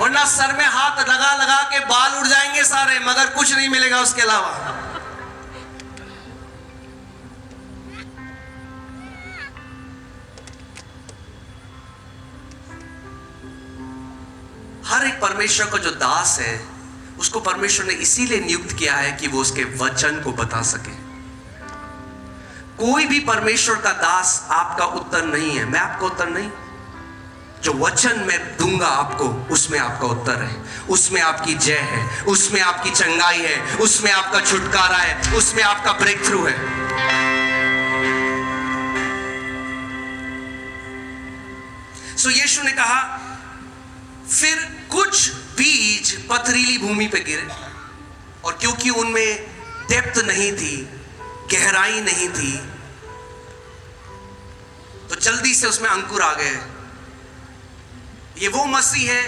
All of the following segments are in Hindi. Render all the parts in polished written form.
वरना सर में हाथ लगा लगा के बाल उड़ जाएंगे सारे, मगर कुछ नहीं मिलेगा उसके अलावा। हर एक परमेश्वर का जो दास है, उसको परमेश्वर ने इसीलिए नियुक्त किया है कि वो उसके वचन को बता सके। कोई भी परमेश्वर का दास आपका उत्तर नहीं है। मैं आपका उत्तर नहीं, जो वचन मैं दूंगा आपको, उसमें आपका उत्तर है, उसमें आपकी जय है, उसमें आपकी चंगाई है, उसमें आपका छुटकारा है, उसमें आपका ब्रेक थ्रू है। सो यीशु ने कहा, फिर कुछ बीज पथरीली भूमि पे गिरे, और क्योंकि उनमें डेप्थ नहीं थी, गहराई नहीं थी, तो जल्दी से उसमें अंकुर आ गए। ये वो मसीह है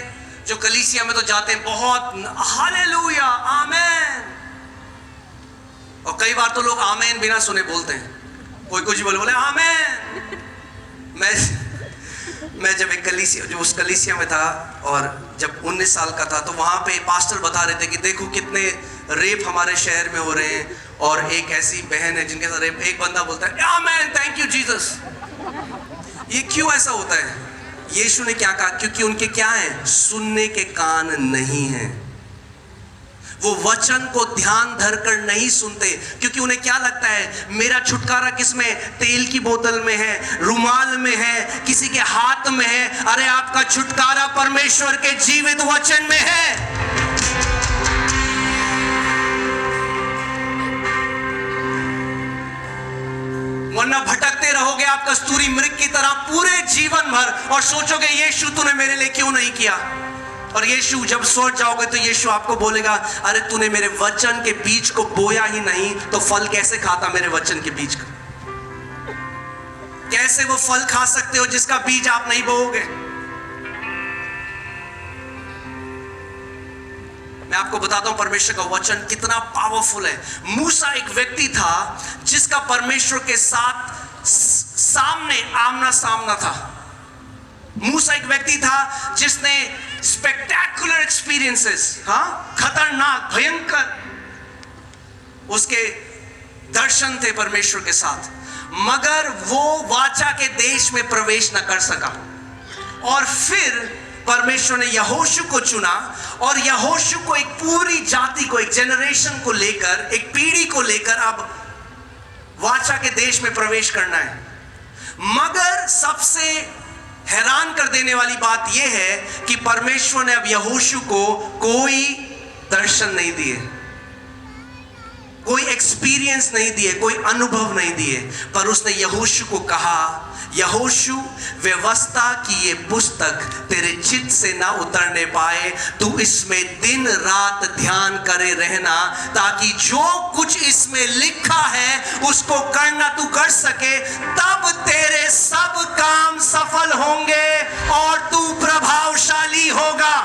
जो कलीसिया में तो जाते हैं बहुत हालेलुया आमेन, और कई बार तो लोग आमेन बिना सुने बोलते हैं। कोई कुछ बोले आमेन। मैं जब एक कलीसिया, जो उस कलीसिया में था, और जब 19 साल का था, तो वहाँ पे पास्टर बता रहे थे कि देखो कितने रेप हमारे शहर में हो रहे हैं, और एक ऐसी बहन है जिनके साथ रेप। एक बंदा बोलता है आमेन, थैंक यू जीसस। ये क्यों ऐसा होता है? यीशु ने क्या कहा? क्योंकि उनके क्या है? सुनने के कान नहीं हैं। वो वचन को ध्यान धरकर नहीं सुनते, क्योंकि उन्हें क्या लगता है, मेरा छुटकारा किसमें? तेल की बोतल में है, रुमाल में है, किसी के हाथ में है। अरे आपका छुटकारा परमेश्वर के जीवित वचन में है। वरना भटकते रहोगे आप कस्तूरी मृग की तरह पूरे जीवन भर, और सोचोगे यीशु तूने मेरे लिए क्यों नहीं किया। और यीशु जब सोच जाओगे तो यीशु आपको बोलेगा, अरे तूने मेरे वचन के बीज को बोया ही नहीं, तो फल कैसे खाता मेरे वचन के बीज का? कैसे वो फल खा सकते हो जिसका बीज आप नहीं बोओगे? मैं आपको बताता हूं परमेश्वर का वचन कितना पावरफुल है। मूसा एक व्यक्ति था जिसका परमेश्वर के साथ सामने आमना सामना था। मूसा एक व्यक्ति था जिसने स्पेक्टेकुलर एक्सपीरियंसेस, खतरनाक भयंकर उसके दर्शन थे परमेश्वर के साथ, मगर वो वाचा के देश में प्रवेश न कर सका। और फिर परमेश्वर ने यहोशू को चुना, और यहोशू को एक पूरी जाति को, एक जनरेशन को लेकर, एक पीढ़ी को लेकर अब वाचा के देश में प्रवेश करना है। मगर सबसे हैरान कर देने वाली बात यह है कि परमेश्वर ने अब यहोशू को कोई दर्शन नहीं दिए, कोई एक्सपीरियंस नहीं दिए, कोई अनुभव नहीं दिए, पर उसने यहोशू को कहा, यहोशू व्यवस्था की ये पुस्तक तेरे चित्त से ना उतरने पाए, तू इसमें दिन रात ध्यान करे रहना, ताकि जो कुछ इसमें लिखा है उसको करना तू कर सके, तब तेरे सब काम सफल होंगे और तू प्रभावशाली होगा।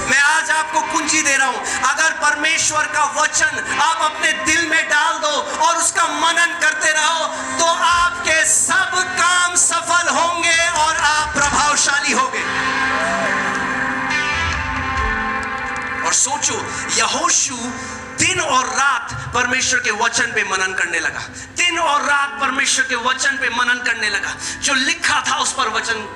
मैं आज आपको कुंजी दे रहा हूं, अगर परमेश्वर का वचन आप अपने दिल में डाल दो और उसका मनन करते रहो, तो आपके सब काम सफल होंगे और आप प्रभावशाली होंगे। और सोचो, यहोशू दिन और रात परमेश्वर के वचन पे मनन करने लगा, दिन और रात परमेश्वर के वचन पे मनन करने लगा, जो लिखा था उस पर वचन।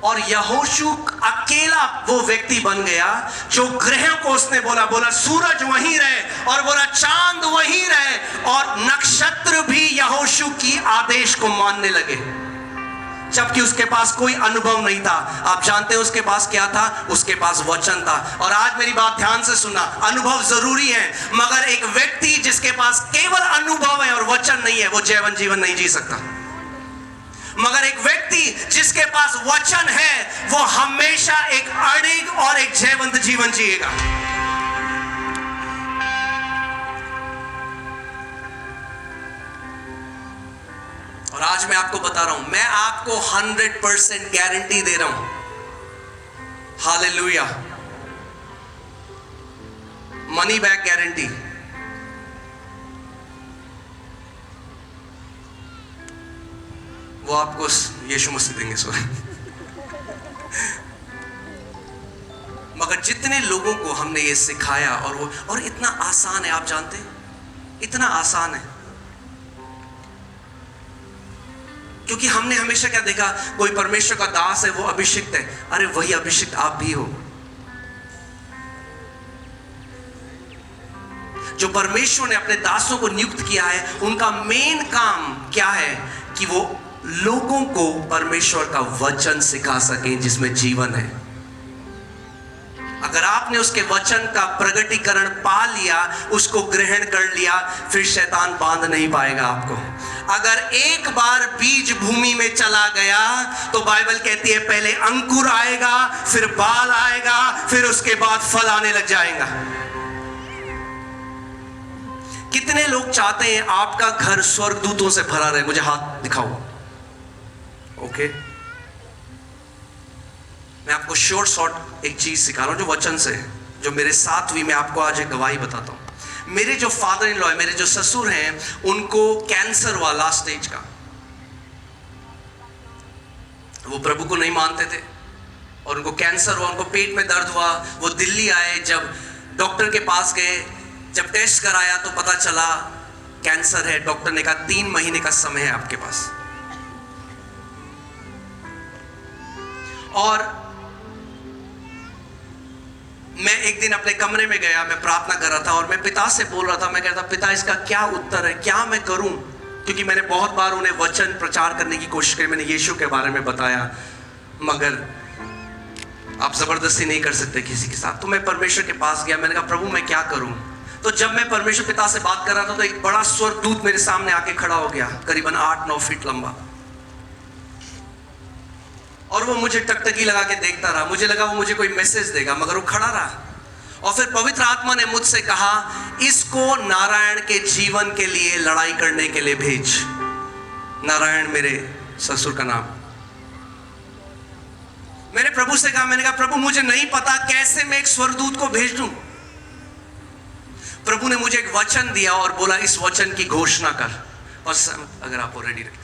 और यहोशू अकेला वो व्यक्ति बन गया जो ग्रहों को उसने बोला सूरज वहीं रहे, और बोला चांद वहीं रहे, और नक्षत्र भी यहोशू की आदेश को मानने लगे, जबकि उसके पास कोई अनुभव नहीं था। आप जानते हैं उसके पास क्या था? उसके पास वचन था। और आज मेरी बात ध्यान से सुनना, अनुभव जरूरी है, मगर एक व्यक्ति जिसके पास केवल अनुभव है और वचन नहीं है, वो जैवन जीवन नहीं जी सकता। मगर एक व्यक्ति जिसके पास वचन है, वो हमेशा एक अड़िग और एक जयवंत जीवन जिएगा। और आज मैं आपको बता रहा हूं, मैं आपको 100% गारंटी दे रहा हूं, हालेलुया, मनी बैक गारंटी। वो आपको यीशु मसीह देंगे। सो जितने लोगों को हमने ये सिखाया और इतना आसान है, आप जानते हैं इतना आसान है, क्योंकि हमने हमेशा क्या देखा, कोई परमेश्वर का दास है वो अभिषिक्त है। अरे वही अभिषिक्त आप भी हो। जो परमेश्वर ने अपने दासों को नियुक्त किया है, उनका मेन काम क्या है कि वो लोगों को परमेश्वर का वचन सिखा सकें जिसमें जीवन है। अगर आपने उसके वचन का प्रगटीकरण पा लिया, उसको ग्रहण कर लिया, फिर शैतान बांध नहीं पाएगा आपको। अगर एक बार बीज भूमि में चला गया तो बाइबल कहती है पहले अंकुर आएगा, फिर बाल आएगा, फिर उसके बाद फल आने लग जाएगा। कितने लोग चाहते हैं आपका घर स्वर्गदूतों से भरा रहे? मुझे हाथ दिखाओ। ओके, मैं आपको शॉर्ट एक चीज सिखा रहा हूं जो वचन से है, जो मेरे साथ हुई। मैं आपको आज एक गवाही बताता हूं। मेरे जो फादर इन लॉ है, मेरे जो ससुर हैं, उनको कैंसर हुआ लास्ट स्टेज का। वो प्रभु को नहीं मानते थे और उनको कैंसर हुआ, उनको पेट में दर्द हुआ। वो दिल्ली आए, जब डॉक्टर के पास गए, जब टेस्ट कराया तो पता चला कैंसर है। डॉक्टर ने कहा 3 महीने का समय है आपके पास। और मैं एक दिन अपने कमरे में गया, मैं प्रार्थना कर रहा था और मैं पिता से बोल रहा था। मैं कहता, पिता इसका क्या उत्तर है, क्या मैं करूं? क्योंकि मैंने बहुत बार उन्हें वचन प्रचार करने की कोशिश की, मैंने यीशु के बारे में बताया, मगर आप जबरदस्ती नहीं कर सकते किसी के साथ। तो मैं परमेश्वर के पास गया, मैंने कहा प्रभु मैं क्या करूं? तो जब मैं परमेश्वर पिता से बात कर रहा था तो एक बड़ा स्वर्गदूत मेरे सामने आके खड़ा हो गया, करीबन 8-9 फीट लंबा, और वो मुझे टकटकी लगा के देखता रहा। मुझे लगा वो मुझे कोई मैसेज देगा, मगर वो खड़ा रहा। और फिर पवित्र आत्मा ने मुझसे कहा, इसको नारायण के जीवन के लिए लड़ाई करने के लिए भेज। नारायण मेरे ससुर का नाम। मैंने प्रभु से कहा, मैंने कहा प्रभु मुझे नहीं पता कैसे मैं एक स्वर्गदूत को भेज दूं। प्रभु ने मुझे एक वचन दिया और बोला इस वचन की घोषणा कर। और अगर आप रेडी रहे,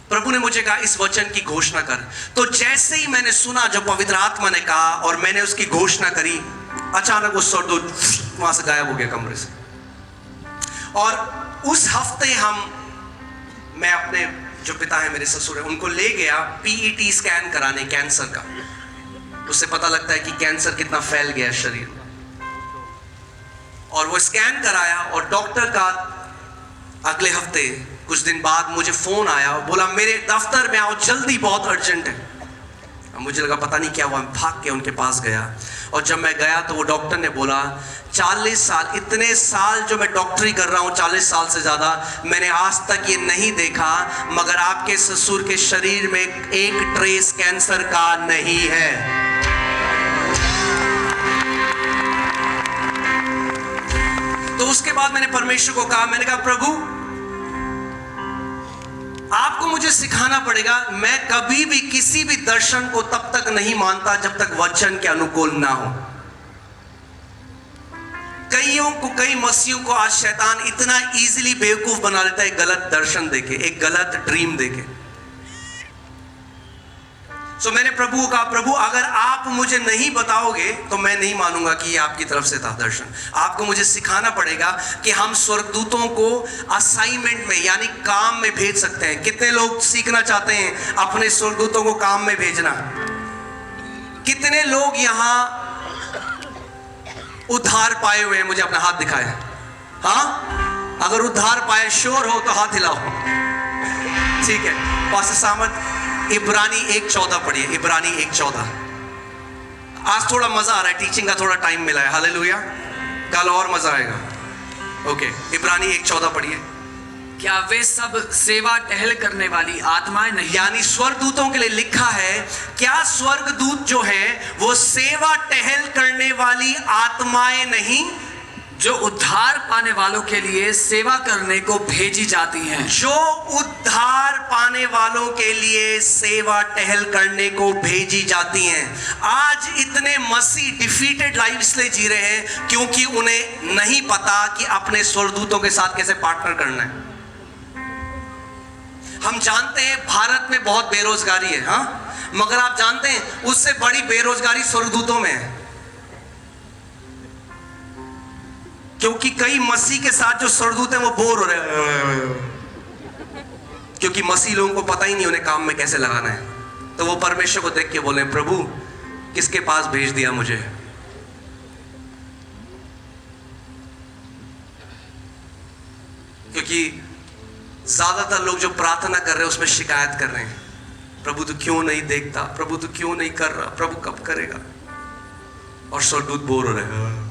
प्रभु ने मुझे कहा इस वचन की घोषणा कर। तो जैसे ही मैंने सुना जो पवित्र आत्मा ने कहा और मैंने उसकी घोषणा करी, अचानक वो स्वर्गदूत वहां से गायब हो गया कमरे से। और उस हफ्ते मैं अपने जो पिता है मेरे ससुर है उनको ले गया पीईटी स्कैन कराने कैंसर का। उससे पता लगता है कि कैंसर कितना फैल गया है शरीर में। और वो स्कैन कराया और डॉक्टर का अगले हफ्ते कुछ दिन बाद मुझे फोन आया और बोला मेरे दफ्तर में आओ जल्दी, बहुत अर्जेंट है। मुझे लगा पता नहीं क्या हुआ, मैं भाग के उनके पास गया। और जब मैं गया तो वो डॉक्टर ने बोला 40 साल, इतने साल जो मैं डॉक्टरी कर रहा हूँ, 40 साल से ज़्यादा, मैंने आज तक ये नहीं देखा, मगर आपके ससुर के शरीर में एक ट्रेस कैंसर का नहीं है। तो उसके बाद मैंने परमेश्वर को कहा, मैंने कहा प्रभु आपको मुझे सिखाना पड़ेगा। मैं कभी भी किसी भी दर्शन को तब तक नहीं मानता जब तक वचन के अनुकूल ना हो। कई मसीहों को आज शैतान इतना इजीली बेवकूफ बना लेता है, एक गलत दर्शन देके, एक गलत ड्रीम देके। सो मैंने प्रभु को कहा, प्रभु अगर आप मुझे नहीं बताओगे तो मैं नहीं मानूंगा कि ये आपकी तरफ से था दर्शन। आपको मुझे सिखाना पड़ेगा कि हम स्वर्गदूतों को असाइनमेंट में यानी काम में भेज सकते हैं। कितने लोग सीखना चाहते हैं अपने स्वर्गदूतों को काम में भेजना? कितने लोग यहाँ उद्धार पाए हुए हैं? मुझे अपना हाथ दिखाए। हाँ, अगर उद्धार पाए श्योर हो तो हाथ हिलाओ। ठीक है, पास्टर सामत इब्रानी 1:14 पढ़िए। इब्रानी 1:14। आज थोड़ा मजा आ रहा है, टीचिंग का थोड़ा टाइम मिला है। हालेलुया, कल और मजा आएगा। ओके, इब्रानी 1:14 पढ़िए। क्या वे सब सेवा टहल करने वाली आत्माएं नहीं? यानी स्वर्गदूतों के लिए लिखा है, क्या स्वर्गदूत जो है वो सेवा टहल करने वाली आत्माएं नहीं, जो उद्धार पाने वालों के लिए सेवा करने को भेजी जाती हैं? जो उद्धार पाने वालों के लिए सेवा टहल करने को भेजी जाती हैं। आज इतने मसीह डिफीटेड लाइफ इसलिए जी रहे हैं क्योंकि उन्हें नहीं पता कि अपने स्वर्गदूतों के साथ कैसे पार्टनर करना है। हम जानते हैं भारत में बहुत बेरोजगारी है, हाँ, मगर आप जानते हैं उससे बड़ी बेरोजगारी स्वर्गदूतों में है। क्योंकि कई मसीह के साथ जो स्वर्गदूत हैं वो बोर हो रहे हैं, क्योंकि मसीह लोगों को पता ही नहीं उन्हें काम में कैसे लगाना है। तो वो परमेश्वर को देख के बोले, प्रभु किसके पास भेज दिया मुझे? क्योंकि ज्यादातर लोग जो प्रार्थना कर रहे हैं उसमें शिकायत कर रहे हैं, प्रभु तू क्यों नहीं देखता, प्रभु तू क्यों नहीं कर रहा, प्रभु कब करेगा? और स्वर्गदूत बोर हो रहे हैं।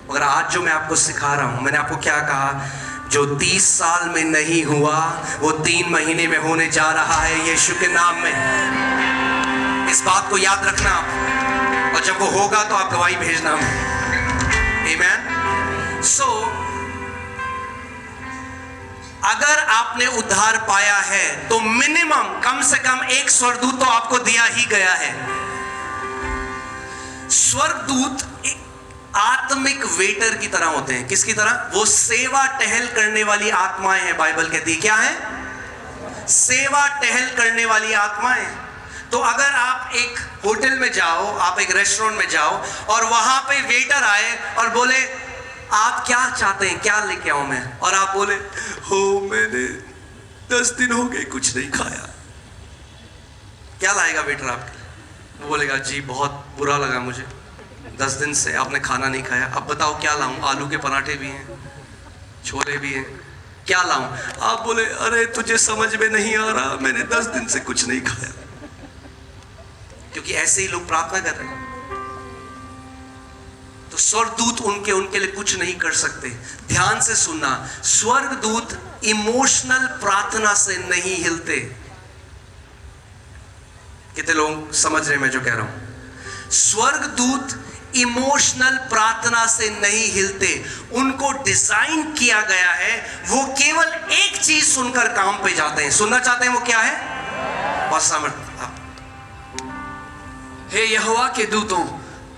मगर आज जो मैं आपको सिखा रहा हूं, मैंने आपको क्या कहा, जो 30 साल में नहीं हुआ वो 3 महीने में होने जा रहा है यीशु के नाम में। इस बात को याद रखना आप, और जब वो होगा तो आप गवाही भेजना। आमीन। सो अगर आपने उद्धार पाया है तो मिनिमम कम से कम एक स्वर्गदूत तो आपको दिया ही गया है। स्वर्गदूत एक आत्मिक वेटर की तरह होते हैं। किसकी तरह? वो सेवा टहल करने वाली आत्माएं हैं। बाइबल कहती है क्या है? सेवा टहल करने वाली आत्माएं। तो अगर आप एक होटल में जाओ, आप एक रेस्टोरेंट में जाओ और वहां पे वेटर आए और बोले आप क्या चाहते हैं, क्या लेके आऊं मैं, और आप बोले हो मैंने 10 दिन हो गए कुछ नहीं खाया, क्या लाएगा वेटर आपके? वो बोलेगा जी बहुत बुरा लगा मुझे, 10 दिन से आपने खाना नहीं खाया, अब बताओ क्या लाऊं? आलू के पराठे भी हैं, छोले भी हैं, क्या लाऊं? आप बोले अरे तुझे समझ में नहीं आ रहा, मैंने 10 दिन से कुछ नहीं खाया। क्योंकि ऐसे ही लोग प्रार्थना कर रहे हैं। तो स्वर्गदूत उनके लिए कुछ नहीं कर सकते। ध्यान से सुनना, स्वर्गदूत इमोशनल प्रार्थना से नहीं हिलते। कितने लोग समझ रहे हैं मैं जो कह रहा हूं? स्वर्गदूत इमोशनल प्रार्थना से नहीं हिलते। उनको डिजाइन किया गया है, वो केवल एक चीज सुनकर काम पे जाते हैं। सुनना चाहते हैं वो क्या है? बस समझ। हे यहोवा के दूतों,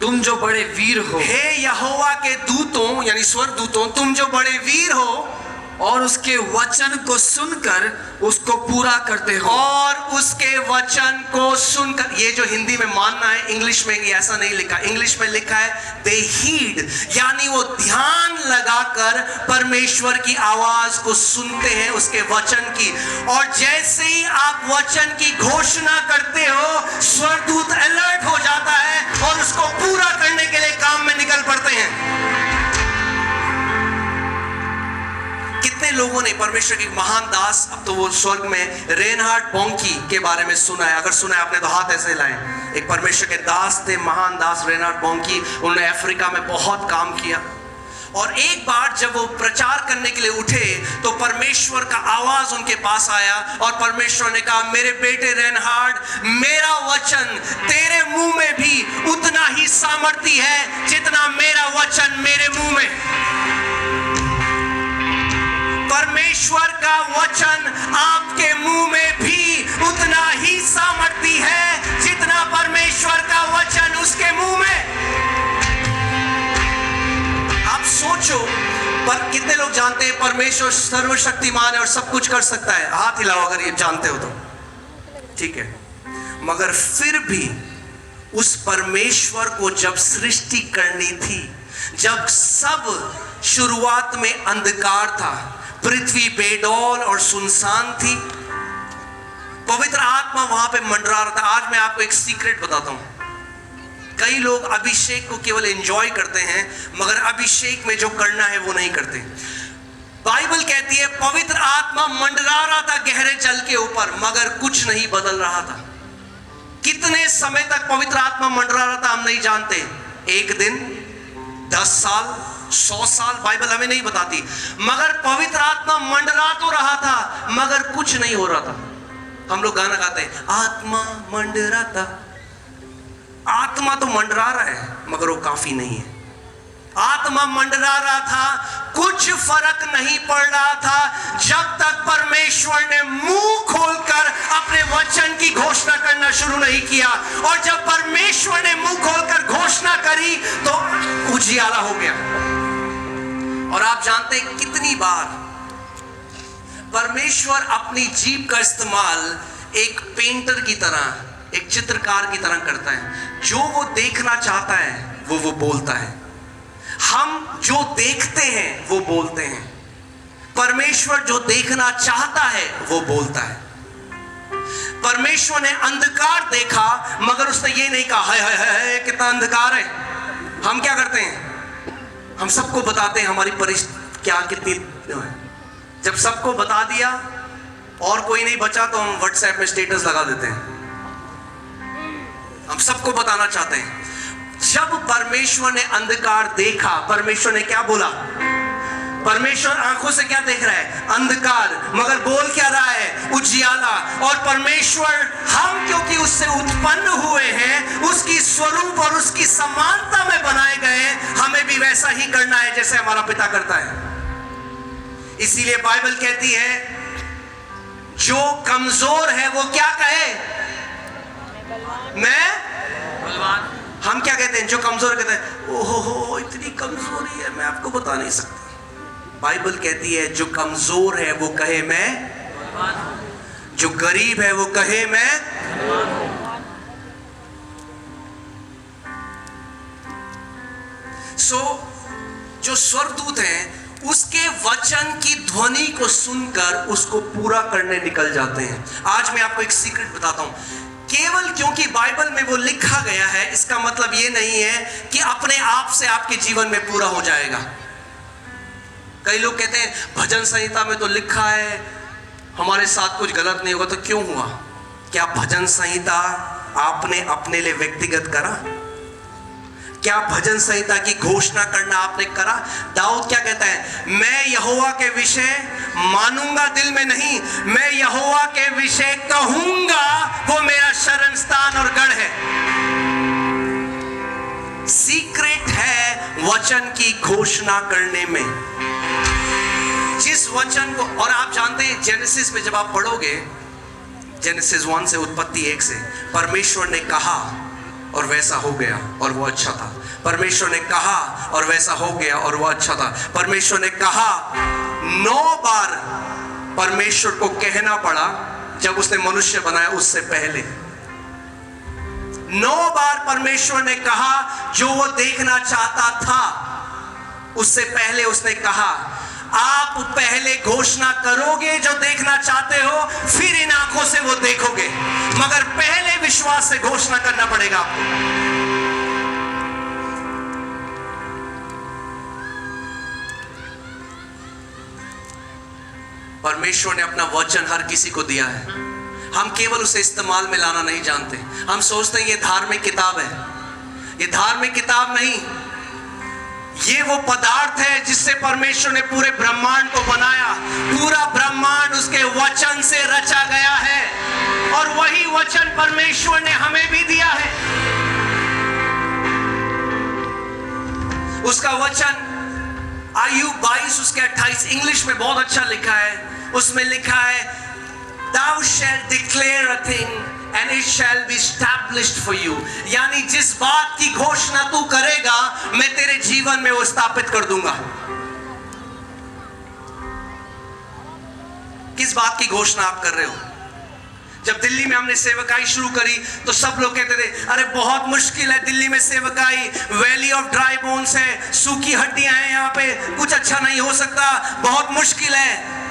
तुम जो बड़े वीर हो। हे यहोवा के दूतों यानी स्वर्गदूतों, तुम जो बड़े वीर हो और उसके वचन को सुनकर उसको पूरा करते हो। और उसके वचन को सुनकर, ये जो हिंदी में मानना है, इंग्लिश में ये ऐसा नहीं लिखा। इंग्लिश में लिखा है दे हीड, यानी वो ध्यान लगाकर परमेश्वर की आवाज को सुनते हैं, उसके वचन की। और जैसे ही आप वचन की घोषणा करते हो, स्वर्गदूत अलर्ट हो जाता है और उसको पूरा करने के लिए काम में निकल पड़ते हैं। कितने लोगों ने परमेश्वर की महान दास, अब तो वो स्वर्ग में, रेनहार्ड बॉन्की के बारे में सुना है? अगर सुना है आपने तो हाथ ऐसे हिलाएं। एक परमेश्वर के दास थे, महान दास रेनहार्ड बॉन्की। उन्होंने अफ्रीका में बहुत काम किया। और एक बार जब वो प्रचार करने के लिए उठे तो परमेश्वर का आवाज उनके पास आया और परमेश्वर ने कहा, मेरे बेटे रेनहार्ड, मेरा वचन तेरे मुंह में भी उतना ही सामर्थ्य है जितना मेरा वचन मेरे मुंह में। परमेश्वर का वचन आपके मुंह में भी उतना ही सामर्थ्य है जितना परमेश्वर का वचन उसके मुंह में। आप सोचो, पर कितने लोग जानते हैं परमेश्वर सर्वशक्तिमान है और सब कुछ कर सकता है? हाथ हिलाओ अगर ये जानते हो तो। ठीक है, मगर फिर भी उस परमेश्वर को जब सृष्टि करनी थी, जब सब शुरुआत में अंधकार था, पृथ्वी बेडौल और सुनसान थी, पवित्र आत्मा वहां पे मंडरा रहा था। आज मैं आपको एक सीक्रेट बताता हूं। कई लोग अभिषेक को केवल एंजॉय करते हैं, मगर अभिषेक में जो करना है वो नहीं करते। बाइबल कहती है पवित्र आत्मा मंडरा रहा था गहरे जल के ऊपर, मगर कुछ नहीं बदल रहा था। कितने समय तक पवित्र आत्मा मंडरा रहा था हम नहीं जानते। 1 दिन, 10 साल, 100 साल, बाइबल हमें नहीं बताती। मगर पवित्र आत्मा मंडरा तो रहा था, मगर कुछ नहीं हो रहा था। हम लोग गाना गाते हैं, आत्मा मंडराता। आत्मा तो मंडरा रहा है, मगर वो काफी नहीं है। आत्मा मंडरा रहा था, कुछ फर्क नहीं पड़ रहा था जब तक परमेश्वर ने मुंह खोलकर अपने वचन की घोषणा करना शुरू नहीं किया। और जब परमेश्वर ने मुंह खोलकर घोषणा करी तो उजियाला हो गया। और आप जानते हैं कितनी बार परमेश्वर अपनी जीभ का इस्तेमाल एक पेंटर की तरह, एक चित्रकार की तरह करता है। जो वो देखना चाहता है वो बोलता है। हम जो देखते हैं वो बोलते हैं, परमेश्वर जो देखना चाहता है वो बोलता है। परमेश्वर ने अंधकार देखा मगर उसने ये नहीं कहा हाय हाय हाय कितना अंधकार है। हम क्या करते हैं, हम सबको बताते हैं हमारी परिस्थिति क्या कितनी है। जब सबको बता दिया और कोई नहीं बचा तो हम व्हाट्सएप में स्टेटस लगा देते हैं, हम सबको बताना चाहते हैं। जब परमेश्वर ने अंधकार देखा, परमेश्वर ने क्या बोला? परमेश्वर आंखों से क्या देख रहा है? अंधकार, मगर बोल क्या रहा है? उजियाला। और परमेश्वर, हम क्योंकि उससे उत्पन्न हुए हैं, उसकी स्वरूप और उसकी समानता में बनाए गए, हमें भी वैसा ही करना है जैसे हमारा पिता करता है। इसीलिए बाइबल कहती है जो कमजोर है वो क्या कहे? मैं बलवान। हम क्या कहते हैं? जो कमजोर कहते हैं ओहो इतनी कमजोरी है मैं आपको बता नहीं सकता। बाइबल कहती है जो कमजोर है वो कहे मैं बलवान हूं, जो गरीब है वो कहे मैं बलवान हूं। जो स्वर्गदूत हैं उसके वचन की ध्वनि को सुनकर उसको पूरा करने निकल जाते हैं। आज मैं आपको एक सीक्रेट बताता हूं, केवल क्योंकि बाइबल में वो लिखा गया है इसका मतलब ये नहीं है कि अपने आप से आपके जीवन में पूरा हो जाएगा। कई लोग कहते हैं भजन संहिता में तो लिखा है हमारे साथ कुछ गलत नहीं होगा, तो क्यों हुआ? क्या भजन संहिता आपने अपने लिए व्यक्तिगत करा? क्या भजन संहिता की घोषणा करना आपने करा? दाऊद क्या कहता है? मैं यहोवा के विषय मानूंगा दिल में नहीं, मैं यहोवा के विषय कहूंगा, वो मेरा शरण स्थान और गढ़ है। सीक्रेट है वचन की घोषणा करने में। जिस वचन को, और आप जानते हैं जेनेसिस में जब आप पढ़ोगे, जेनेसिस 1 से, उत्पत्ति 1 से, परमेश्वर ने कहा और वैसा हो गया और वो अच्छा था। परमेश्वर ने कहा और वैसा हो गया और वो अच्छा था। परमेश्वर ने कहा 9 बार परमेश्वर को कहना पड़ा जब उसने मनुष्य बनाया, उससे पहले 9 बार परमेश्वर ने कहा जो वो देखना चाहता था। उससे पहले उसने कहा आप पहले घोषणा करोगे जो देखना चाहते हो, फिर इन आंखों से वो देखोगे, मगर पहले विश्वास से घोषणा करना पड़ेगा आपको। परमेश्वर ने अपना वचन हर किसी को दिया है, हम केवल उसे इस्तेमाल में लाना नहीं जानते। हम सोचते हैं ये धार्मिक किताब है, ये धार्मिक किताब नहीं, ये वो पदार्थ है जिससे परमेश्वर ने पूरे ब्रह्मांड को बनाया। पूरा ब्रह्मांड उसके वचन से रचा गया है और वही वचन परमेश्वर ने हमें भी दिया है। उसका वचन आयु 22 उसके 28 इंग्लिश में बहुत अच्छा लिखा है। उसमें लिखा है Thou shalt declare a thing and it shall be established for you। यानी जिस बात की घोषणा तू करेगा मैं तेरे जीवन में वो स्थापित कर दूंगा। किस बात की घोषणा आप कर रहे हो? जब दिल्ली में हमने सेवकाई शुरू करी तो सब लोग कहते थे अरे बहुत मुश्किल है दिल्ली में सेवकाई, वैली ऑफ ड्राई बोन्स है, सूखी हड्डियां हैं यहाँ पे, कुछ अच्छा नहीं हो सकता, बहुत मुश्किल है।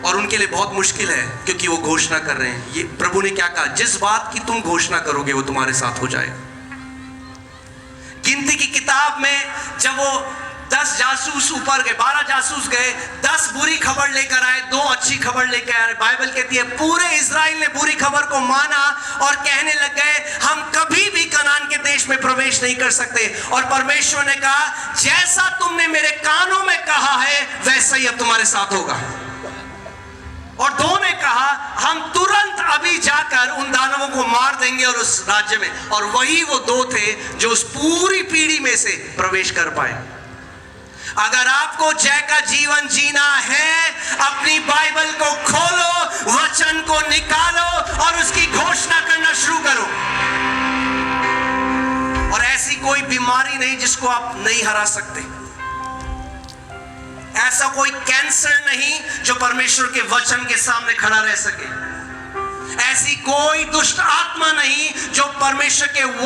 और उनके लिए बहुत मुश्किल है क्योंकि वो घोषणा कर रहे हैं। ये प्रभु ने क्या कहा? जिस बात की तुम घोषणा करोगे वो तुम्हारे साथ हो जाएगा। गिनती की किताब में जब वो 10 जासूस ऊपर गए, 12 जासूस गए, 10 बुरी खबर लेकर आए, 2 अच्छी खबर लेकर आए। बाइबल कहती है पूरे इजराइल ने बुरी खबर को माना और कहने लग गए हम कभी भी कनान के देश में प्रवेश नहीं कर सकते। और परमेश्वर ने कहा जैसा तुमने मेरे कानों में कहा है वैसा ही अब तुम्हारे साथ होगा। और 2 ने कहा हम तुरंत अभी जाकर उन दानवों को मार देंगे और उस राज्य में, और वही वो 2 थे जो उस पूरी पीढ़ी में से प्रवेश कर पाए। अगर आपको जय का जीवन जीना है, अपनी बाइबल को खोलो, वचन को निकालो और उसकी घोषणा करना शुरू करो। और ऐसी कोई बीमारी नहीं जिसको आप नहीं हरा सकते, ऐसा कोई कैंसर नहीं जो परमेश्वर के वचन के सामने खड़ा रह सके, ऐसी कोई दुष्ट आत्मा नहीं जो परमेश्वर के